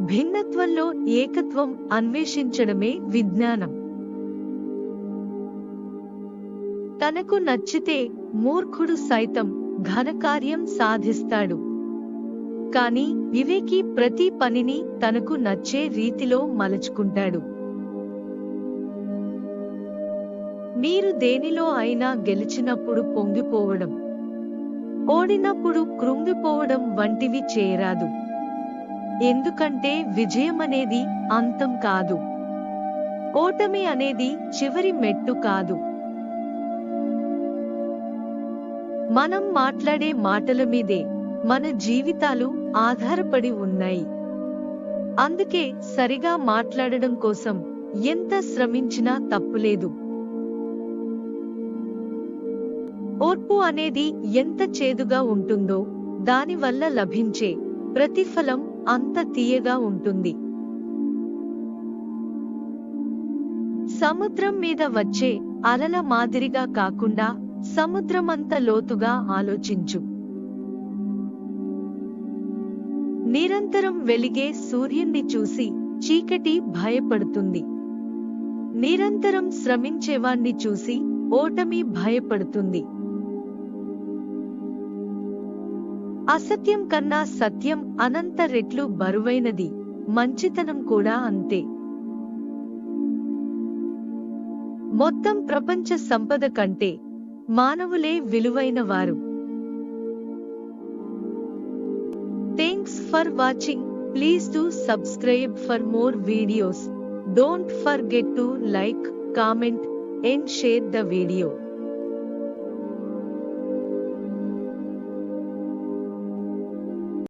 భిన్నత్వంలో ఏకత్వం అన్వేషించడమే విజ్ఞానం. తనకు నచ్చితే మూర్ఖుడు సైతం ఘనకార్యం సాధిస్తాడు. కానీ వివేకి ప్రతి పనిని తనకు నచ్చే రీతిలో మలుచుకుంటాడు. మీరు దేనిలో అయినా గెలిచినప్పుడు పొంగిపోవడం, ఓడినప్పుడు కృంగిపోవడం వంటివి చేయరాదు. ఎందుకంటే విజయమనేది అంతం కాదు, ఓటమి అనేది చివరి మెట్టు కాదు. మనం మాట్లాడే మాటల మీదే మన జీవితాలు ఆధారపడి ఉన్నాయి. అందుకే సరిగా మాట్లాడడం కోసం ఎంత శ్రమించినా తప్పులేదు. ఓర్పు అనేది ఎంత చేదుగా ఉంటుందో దానివల్ల లభించే ప్రతిఫలం అంత తీయగా ఉంటుంది. సముద్రం మీద వచ్చే అలల మాదిరిగా కాకుండా సముద్రమంత లోతుగా ఆలోచించు. నిరంతరం వెలిగే సూర్యుణ్ణి చూసి చీకటి భయపడుతుంది. నిరంతరం శ్రమించేవాణ్ణి చూసి ఓటమి భయపడుతుంది. అసత్యం కన్నా సత్యం అనంత రెట్లు బరువైనది, మంచితనం కూడా అంతే. మొత్తం ప్రపంచ సంపద కంటే మానవులే విలువైన వారు. Thanks for watching. Please do subscribe for more videos. Don't forget to like, comment and share the video.